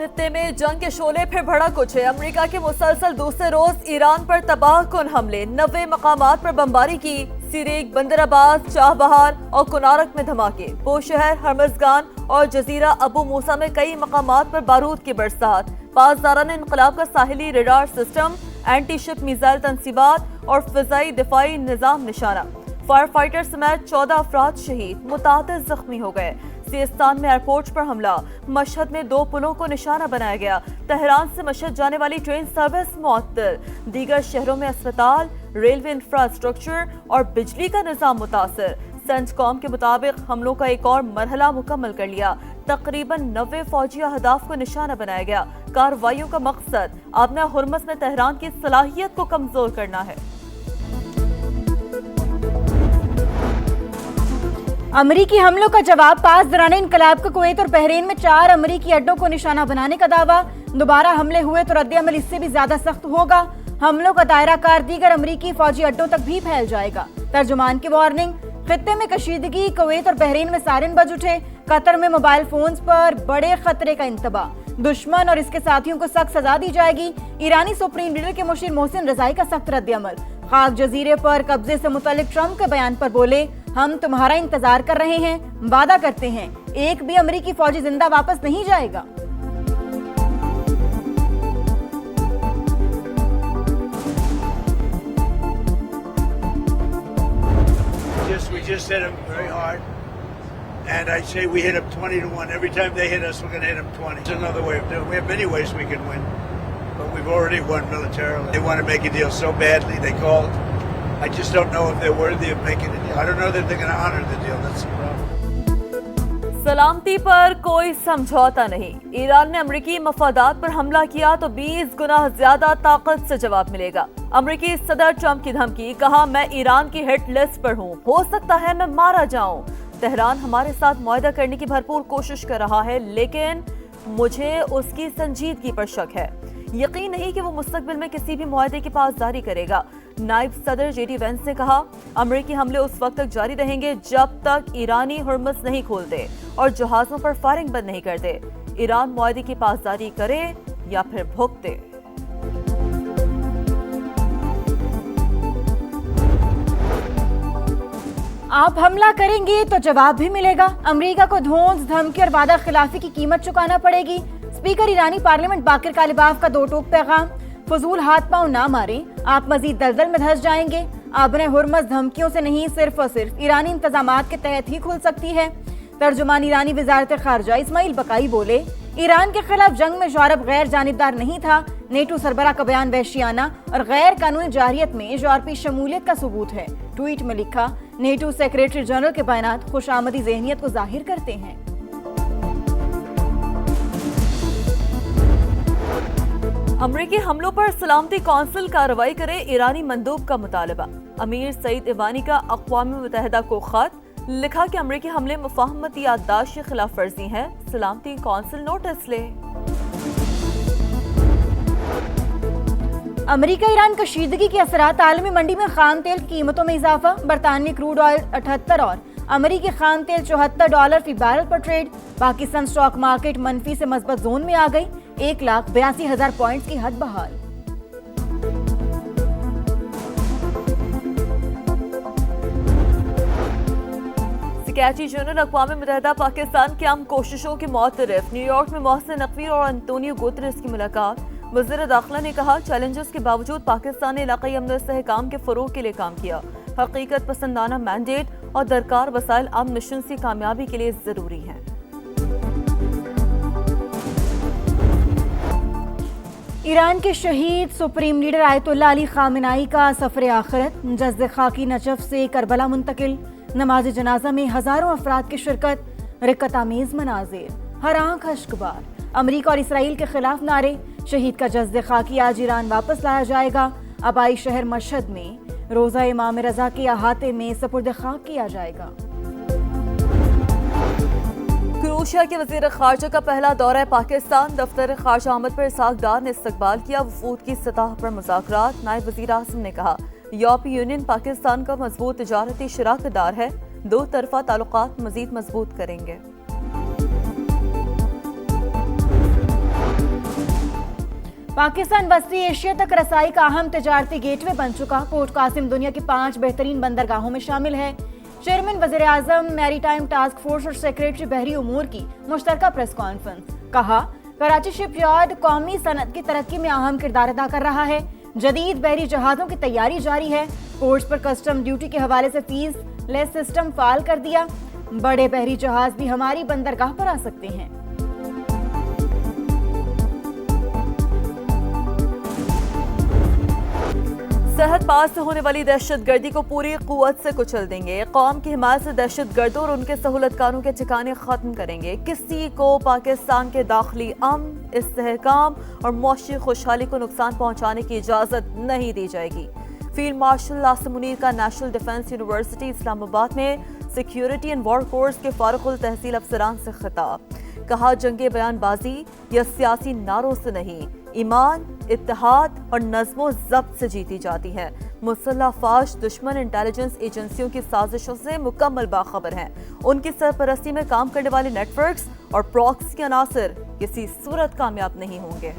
खित्ते में जंग के शोले फिर भड़क उठे। अमेरिका के मुसलसल दूसरे रोज ईरान पर तबाहकुन हमले, 90 मकामात पर बमबारी की। सिरेक, बंदराबाद, चाबहार और कुनारक में धमाके। पोशहर, हरमजगान और जजीरा अबू मूसा में कई मकामात पर बारूद की बरसात। पासदारान इनकलाब का साहिली radar system, anti ship missile तंसीबात और फिजाई दिफाई निजाम निशाना। फायर फाइटर समेत 14 अफराद शहीद, मुतादिद जख्मी हो गए। सिस्तान में एयरपोर्ट पर हमला, मशहद में 2 पुलों को निशाना बनाया गया। तेहरान से मशहद जाने वाली ट्रेन सर्विस मुअत्तल। दीगर शहरों में अस्पताल, रेलवे इंफ्रास्ट्रक्चर और बिजली का निजाम मुतासर। सेंटकॉम के मुताबिक हमलों का एक और मरहला मुकम्मल कर लिया। तकरीबन 90 फौजी अहदाफ को निशाना बनाया गया। कार्रवाइयों का मकसद आबना हुर्मस में तेहरान की सलाहियत को कमजोर करना है। अमरीकी हमलों का जवाब, पासदाराने इनकलाब का कुवैत और बहरीन में 4 अमरीकी अड्डों को निशाना बनाने का दावा। दोबारा हमले हुए तो रद्द-ए-अमल इससे भी ज्यादा सख्त होगा। हमलों का दायरा कार दीगर अमरीकी फौजी अड्डों तक भी फैल जाएगा। तर्जुमान की वार्निंग, खित्ते में कशीदगी, कुवैत और बहरीन में सायरन बज उठे। कतर में मोबाइल फोन्स पर बड़े खतरे का इंतबाह। दुश्मन और इसके साथियों को सख्त सजा दी जाएगी। ईरानी सुप्रीम लीडर के मुशीर मोहसिन रजाई का सख्त रद्द-ए-अमल। खाक जजीरे पर कब्जे से मुतालिक ट्रंप के बयान पर बोले, हम तुम्हारा इंतजार कर रहे हैं, वादा करते हैं एक भी अमरीकी फौजी जिंदा वापस नहीं जाएगा। We just hit them very hard, and I'd say we hit them 20 to 1. Every time they hit us, we're going to hit them 20. It's another way of doing it. We have many ways we can win, but we've already won militarily. They want to make a deal so badly, they called. I just don't know if they're worthy of making a deal. I don't know that they're going to honor the deal. That's the problem. सलामती पर कोई समझौता नहीं। Iran ने अमरीकी मफादात पर हमला किया तो 20 गुना ज्यादा ताकत से जवाब मिलेगा। अमरीकी सदर ट्रंप की धमकी, कहा मैं ईरान की हिट लिस्ट पर हूँ, हो सकता है मैं मारा जाऊं। तेहरान हमारे साथ मुआहदा करने की भरपूर कोशिश कर रहा है, लेकिन मुझे उसकी संजीदगी पर शक है। यकीन नहीं कि वो मुस्तकबिल में किसी भी मुआहदे की पासदारी करेगा। नायब सदर जेडी वेंस ने कहा, अमरीकी हमले उस वक्त तक जारी रहेंगे जब तक ईरानी हुर्मस नहीं खोलते और जहाजों पर फायरिंग बंद नहीं करते। ईरान मुआहदे की पासदारी करे या फिर भुगते। आप हमला करेंगे तो जवाब भी मिलेगा। अमेरिका को धौंस, धमकी और वादा खिलाफी की कीमत चुकाना पड़ेगी। स्पीकर ईरानी पार्लियामेंट बाकिर कालिबाफ का 2 टोक पैगाम, फजूल हाथ पांव ना मारें, आप मजीद दलदल में धंस जाएंगे। आबने हुर्मस धमकियों से नहीं, सिर्फ और सिर्फ ईरानी इंतजामात के तहत ही खुल सकती है। तर्जुमान ईरानी वजारत खारजा इस्माइल बकाई बोले, ईरान के खिलाफ जंग में यूरोप गैर जानिबदार नहीं था। नेटो सरबराह का बयान वहशियाना और गैर कानूनी जारियत में यूरोपीय शमूलियत का सबूत है। ट्वीट में लिखा, नेटो सेक्रेटरी जनरल के बयान खुशामदी ज़हनियत को जाहिर करते हैं। अमरीकी हमलों पर सलामती कौंसिल कार्रवाई करे, ईरानी मंदूब का मुतालबा। अमीर सईद इवानी का अक़वाम मुत्तहिदा को खत, लिखा कि अमरीकी हमले मुफाहमती याददाश्त की खिलाफ वर्जी है, सलामती कौंसिल नोटिस ले। अमेरिका ईरान कशीदगी के असरात, आलमी मंडी में खाम तेल की कीमतों में इजाफा। बरतानवी क्रूड ऑयल 78 और अमेरिकी खाम तेल $74 फी बैरल पर ट्रेड। पाकिस्तान स्टॉक मार्केट मनफी से मस्बत जोन में आ गई, 1,82,000 पॉइंट्स की हद बहाल। सिक्योरिटी जनरल अक़वाम मुत्तहिदा पाकिस्तान की आम कोशिशों के मुअतरफ। न्यूयॉर्क में मोहसिन नकवी और अंतोनियो गुतरेस की मुलाकात। वज़ीर दाखिला ने कहा, चैलेंजेस के बावजूद पाकिस्तान ने इलाक़ाई अमन और इस्तेहकाम के फ़रोग़ के लिए काम किया। हकीकत पसंदाना मैंडेट और दरकार वसाइल आम मिशन की कामयाबी के लिए ज़रूरी हैं। ईरान के शहीद supreme leader Ayatollah Ali Khamenei का सफ़र आखिरत। जज्द खाकी नजफ से करबला मुंतकिल। नमाज जनाजा में हजारों अफराद की शिरकत। रिक्कत आमेज मनाजिर, हर आंख अश्कबार। अमरीका और इसराइल के खिलाफ नारे। शहीद का जज्द खाकी आज ईरान वापस लाया जाएगा। आबाई शहर मशहद में रोजा इमाम रजा के अहाते में सपुर्द खाक किया जाएगा। क्रोएशिया के वज़ीर ख़ारजा का पहला दौरा पाकिस्तान। दफ्तर ख़ारजा आमद पर इसहाक डार ने इस्तकबाल किया। वफूद की सतह पर मुज़ाकरात। नायब वज़ीर आज़म ने कहा, यूरोपीय यूनियन पाकिस्तान का मजबूत तिजारती शराकतदार है, 2 तरफ़ा ताल्लुकात मज़ीद मजबूत करेंगे। पाकिस्तान वस्ती एशिया तक रसाई का अहम तिजारती गेटवे बन चुका। पोर्ट कासिम दुनिया की 5 बेहतरीन बंदरगाहों में शामिल है। चेयरमैन वजीर आजम मैरीटाइम टास्क फोर्स और सेक्रेटरी बहरी उमूर की मुश्तरका प्रेस कॉन्फ्रेंस। कहा, कराची शिपयार्ड कौमी सनत की तरक्की में अहम किरदार अदा कर रहा है। जदीद बहरी जहाजों की तैयारी जारी है। पोर्ट्स पर कस्टम ड्यूटी के हवाले से फीस लेस सिस्टम फाल कर दिया। बड़े बहरी जहाज भी हमारी बंदरगाह पर आ सकते हैं। सरहद पार से होने वाली दहशतगर्दी को पूरी कुव्वत से कुचल देंगे। कौम की हिमायत से दहशतगर्दों और उनके सहूलतकारों के ठिकाने खत्म करेंगे। किसी को पाकिस्तान के दाखिली अमन, इस्तेहकाम और मौशी खुशहाली को नुकसान पहुंचाने की इजाजत नहीं दी जाएगी। फील्ड मार्शल आसिम मुनीर का नेशनल डिफेंस यूनिवर्सिटी इस्लामाबाद में सिक्योरिटी एंड वॉर कोर्स के फारुकुल तहसील अफसरान से खिताब। कहा, जंगे बयानबाजी या सियासी नारों से नहीं, ईमान, इत्तेहाद और नज़्मो ज़ब्त से जीती जाती है। मुसल्लह फाश दुश्मन इंटेलिजेंस एजेंसियों की साजिशों से मुकम्मल बाखबर हैं। उनकी सरपरस्ती में काम करने वाले नेटवर्क्स और प्रॉक्सी अनासर किसी सूरत कामयाब नहीं होंगे।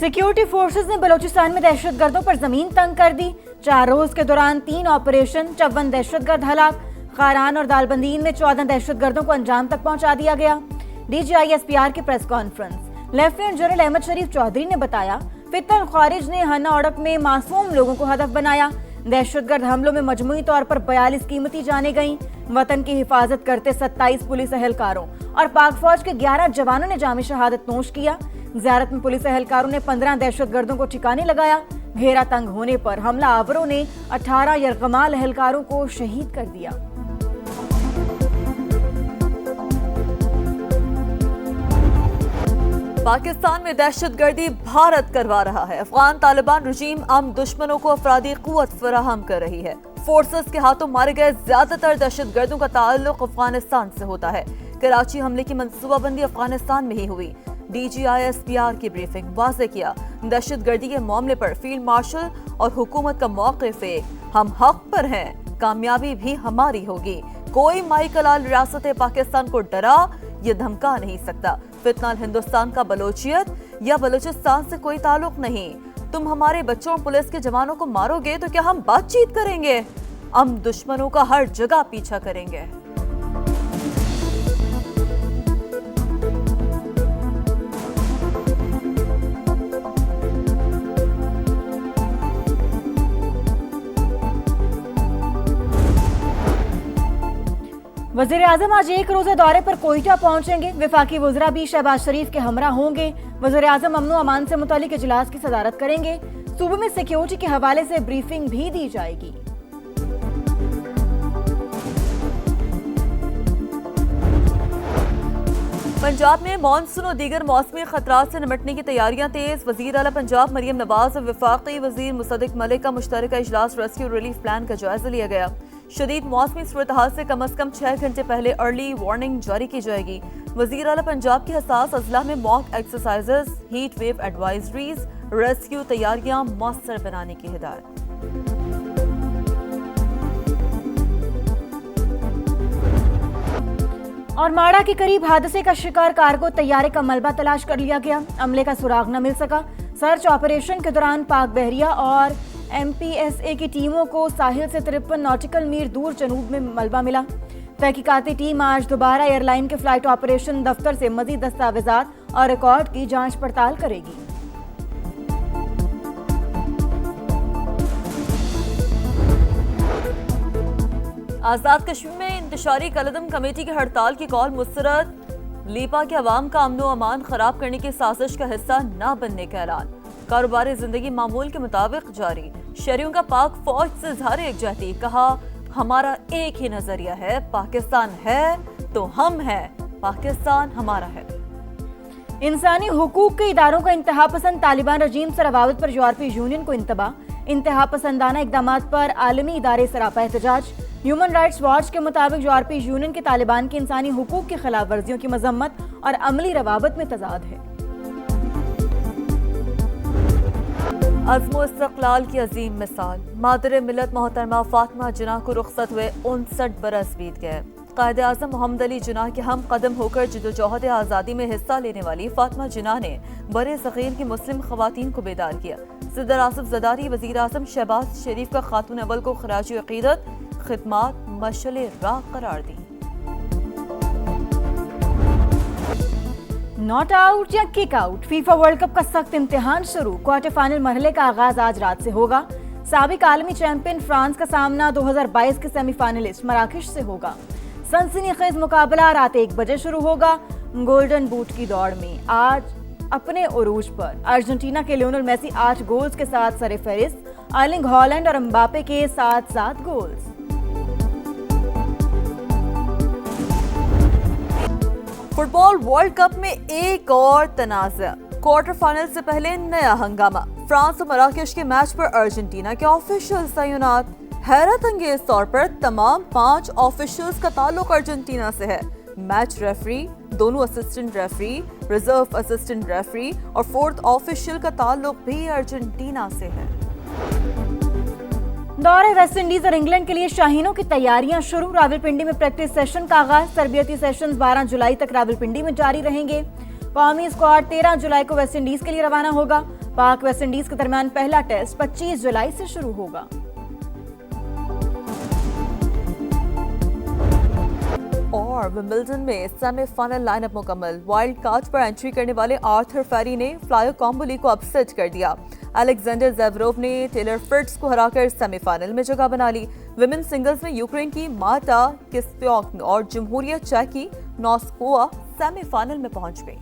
सिक्योरिटी फोर्सेस ने बलूचिस्तान में दहशतगर्दों पर जमीन तंग कर दी। 4 रोज के दौरान 3 ऑपरेशन, 54 दहशतगर्द हलाक। खारान और दालबंदीन में 14 दहशतगर्दों को अंजाम तक पहुंचा दिया गया। DGISPR की press conference. Lieutenant general Ahmed Sharif Chaudhry ने बताया, फितन खारिज ने हन्ना ओडक में मासूम लोगों को हदफ बनाया। दहशतगर्द हमलों में मजमूई तौर पर 42 कीमती जानें गईं। वतन की हिफाजत करते 27 पुलिस एहलकारों और पाक फौज के 11 जवानों ने जाम शहादत नोश किया। ज़ियारत में पुलिस एहलकारों ने 15 दहशतगर्दों को ठिकाने लगाया। घेरा तंग होने पर हमला आवरों ने 18 यरगमाल एहलकारों को शहीद कर दिया। पाकिस्तान में दहशतगर्दी भारत करवा रहा है। अफगान तालिबान रजीम आम दुश्मनों को अफरादी कुव्वत फराहम कर रही है। फोर्सेस के हाथों मारे गए ज्यादातर दहशतगर्दों का ताल्लुक अफगानिस्तान से होता है। कराची हमले की मंसूबाबंदी अफगानिस्तान में ही हुई। DGISPR की ब्रीफिंग वाज़ेह किया, दहशतगर्दी के मामले पर फील्ड मार्शल और हुकूमत का मौक़िफ़ एक, हम हक पर हैं, कामयाबी भी हमारी होगी। कोई माई कलाल रियासत पाकिस्तान को डरा या धमका नहीं सकता। फितना हिंदुस्तान का बलोचियत या बलूचिस्तान से कोई ताल्लुक नहीं। तुम हमारे बच्चों और पुलिस के जवानों को मारोगे तो क्या हम बातचीत करेंगे? हम दुश्मनों का हर जगह पीछा करेंगे। वज़ीर आज़म आज एक रोज़ा दौरे पर कोयटा पहुंचेंगे। वफाकी वज़रा भी शहबाज शरीफ के हमरा होंगे। वज़ीर आज़म अमन अमान से मुतालिक इजलास की सदारत करेंगे। सूबे में सिक्योरिटी के हवाले से ब्रीफिंग भी दी जाएगी। पंजाब में मानसून और दीगर मौसमी खतरात से निपटने की तैयारियां तेज। वज़ीर आला पंजाब मरियम नवाज और वफाकी वज़ीर मुसद्दिक मलिक का मुश्तरका इजलास रेस्क्यू रिलीफ प्लान का जायजा लिया गया। शदीद मौसमी सूरत हाल से कम से कम 6 घंटे पहले अर्ली वार्निंग जारी की जाएगी। वज़ीर आला पंजाब की हसास अजला में mock exercises, heat wave advisories, rescue तैयारियां मौसर बनाने की हिदायत। और माड़ा के करीब हादसे का शिकार कार्गो तैयारे का मलबा तलाश कर लिया गया। अमले का सुराग न मिल सका। सर्च ऑपरेशन के दौरान पाक बहरिया और MPSA की टीमों को साहिल से 53 नॉटिकल मील दूर जनूब में मलबा मिला। तहकीकाती टीम आज दोबारा एयरलाइन के फ्लाइट ऑपरेशन दफ्तर से मजीद दस्तावेजात और रिकॉर्ड की जांच पड़ताल करेगी। आजाद कश्मीर में इंतशारी कलदम कमेटी की हड़ताल की कॉल मुस्तरद। लीपा के अवाम का अमनो अमान खराब करने की साजिश का हिस्सा न बनने का ऐलान। कारोबारी जिंदगी मामूल के मुताबिक जारी। शहरियों का पाक फौज से इज़हार यकजहती। कहा, हमारा एक ही नजरिया है, पाकिस्तान है तो हम हैं, पाकिस्तान हमारा है। इंसानी हुकूक के इदारों का इंतहा पसंद तालिबान रजीम से रवावत पर यूरोपीय यूनियन को इंतबा। इंतहा पसंदाना इकदाम पर आलमी इदारे सरापा एहतजाज। ह्यूमन राइट्स वॉच के मुताबिक यूरोपीय यूनियन के तालिबान की इंसानी हुकूक की खिलाफ वर्जियों की मजम्मत और अमली रवाबत में तजाद है। अज़्म इस्तक़लाल की अजीम मिसाल। मादर मिलत मोहतरमा फातिमा जिन्ना को रुखसत हुए 59 बरस बीत गए। कायदे आज़म मोहम्मद अली जिन्ना के हम कदम होकर जदोजहद आज़ादी में हिस्सा लेने वाली फातिमा जिन्ना ने बड़े सग़ीर की मुस्लिम ख़वातीन को बेदार किया। सदर आसिफ ज़रदारी वज़ीर आज़म शहबाज शरीफ का खातून अव्वल को खराज अक़ीदत खिदमात मशअल राह करार दी। नॉट आउट या kick out, FIFA world cup का सख्त इम्तिहान शुरू। क्वार्टर फाइनल मरहले का आगाज आज रात से होगा। साबिक आलमी चैंपियन फ्रांस का सामना 2022 के सेमीफाइनलिस्ट मराकश से होगा। सनसनीखेज मुकाबला रात 1 बजे शुरू होगा। गोल्डन बूट की दौड़ में आज अपने उरूज पर अर्जेंटीना के लियोनेल मेसी 8 गोल्स के साथ सरफहरिस्त, अर्लिंग हॉलैंड और एम्बापे के 7 गोल्स। फुटबॉल वर्ल्ड कप में एक और तनाज़ा। क्वार्टर फाइनल से पहले नया हंगामा। फ्रांस और मराकश के मैच पर अर्जेंटीना के ऑफिशियल्स तैनात। हैरत अंगेज तौर पर तमाम 5 ऑफिशियल्स का ताल्लुक अर्जेंटीना से है। मैच रेफरी, दोनों assistant referee, reserve assistant referee और 4th ऑफिशियल का ताल्लुक भी अर्जेंटीना से है। दौरे वेस्टइंडीज और इंग्लैंड के लिए शाहीनों की तैयारियां शुरू। रावलपिंडी में प्रैक्टिस सेशन का आगाज। तरबियती सेशंस 12 जुलाई तक रावलपिंडी में जारी रहेंगे। कौमी स्क्वाड 13 जुलाई को वेस्टइंडीज के लिए रवाना होगा। पाक वेस्टइंडीज के दरमियान पहला टेस्ट 25 जुलाई से शुरू होगा। और विंबलडन में सेमीफाइनल लाइनअप मुकम्मल। वाइल्ड कार्ड पर एंट्री करने वाले आर्थर फेरी ने फ्लायो कॉम्बोली को अपसेट कर दिया। अलेक्जेंडर ज़ेवरोव ने टेलर फ्रिट्ज को हराकर सेमीफाइनल में जगह बना ली। विमेन सिंगल्स में यूक्रेन की मार्टा किस्प्योक और जमहूरियत चेक की नोस्कोवा सेमीफाइनल में पहुंच गई।